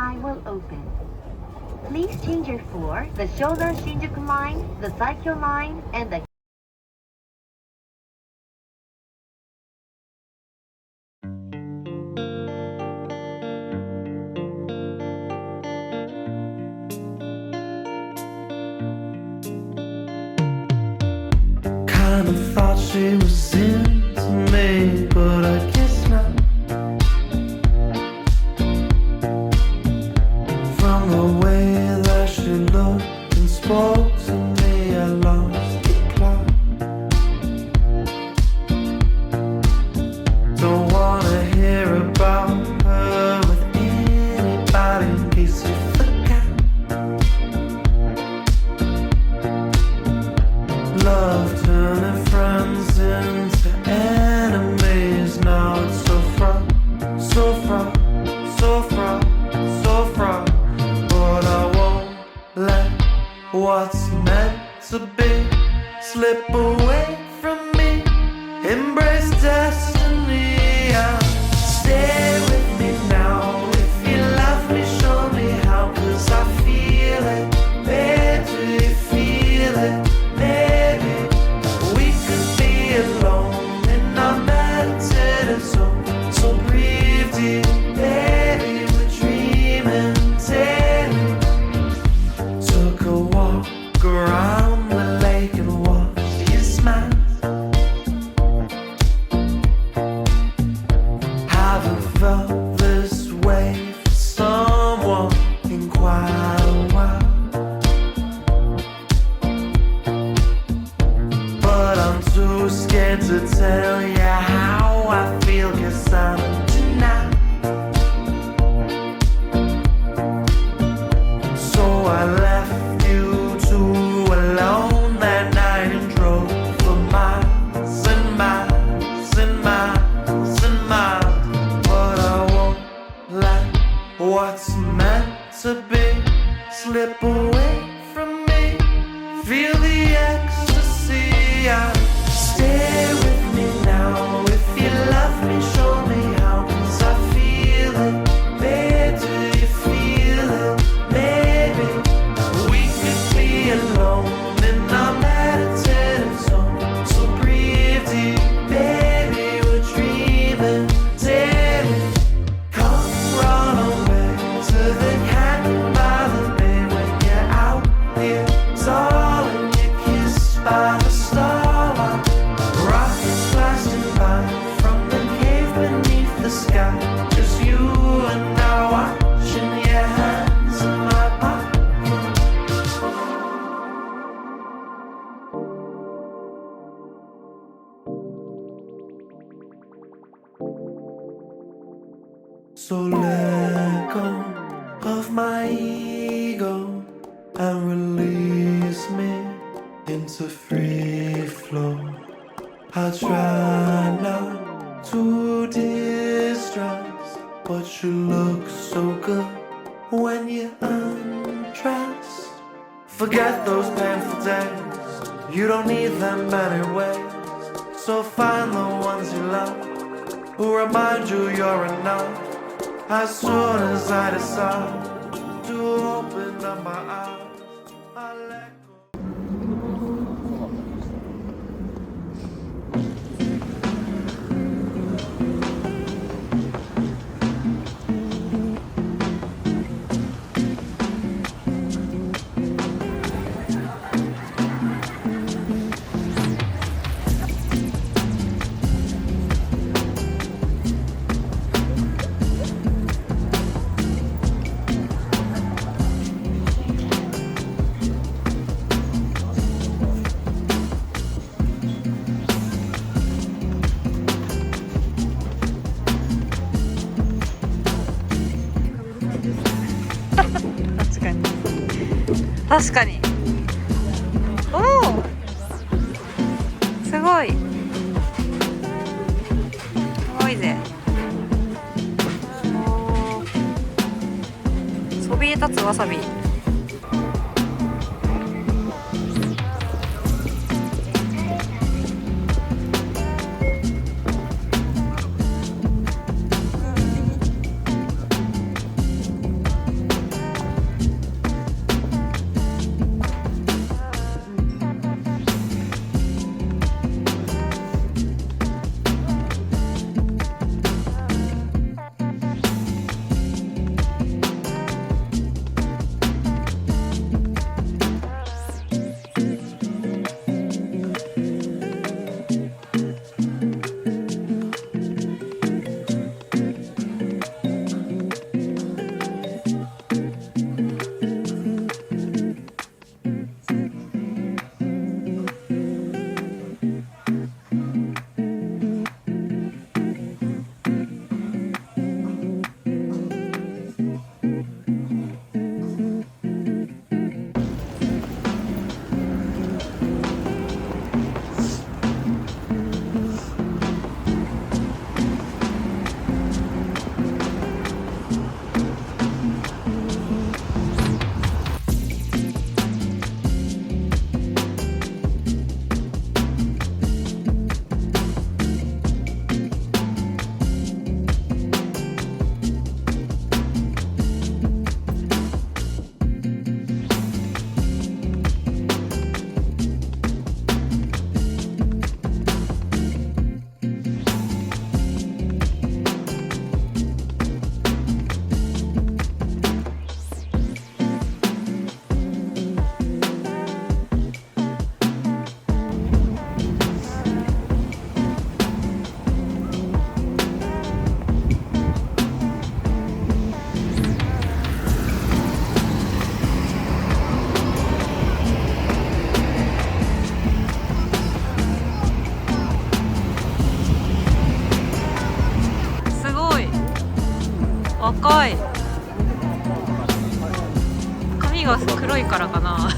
sign will open. Please change your floor, the Shonan Shinjuku line, the Saikyo line, and the Kinda thought she was into me, but I guess not. From the way that she looked and spoke to me, I lost the plot. Don't wanna hear about her with anybody in case you forgot. Love turning friends into enemies. Now it's so fraught, so fraught, so fraught, so fraught. But I won't let what's meant to be slip away from me. Embrace destiny. Stay with me now. If you love me, show me how. 'Cause I feel it. Babe, do you feel it? Baby, we could be alone in our meditative zone. So breathe deep, baby, we're dreaming daily. Took a walk around the lake and watched you smile. Haven't felt this way for someone in quite a while. But I'm too scared to tell you how I feel, 'cause I'm in denial. So I left you two alone that night and drove for miles and miles and miles and miles. But I won't let what's meant to be slip away from me. Feel the ecstasy. Stay with me now. If you love me, show me how. 'Cause I feel it. Babe, do you feel it? Baby, we could be alone in our meditative zone. So breathe deep, baby, we're dreaming daily. Come run away to the canyon by the bay. When you're out here, darling, you're kissed by the starlight. Rockets blasting by from the cave beneath the sky. Just you and I watching your hands in my pocket. So let go of my ego and release me into free flow. I try not to distress, but you look so good when you undress. Forget those painful days, you don't need them anyways. So find the ones you love, who remind you you're enough. As soon as I decide to open up my eyes, I let go. 確かに。おお、すごいすごいぜ。おー、そびえ立つわさび。髪が黒いからかな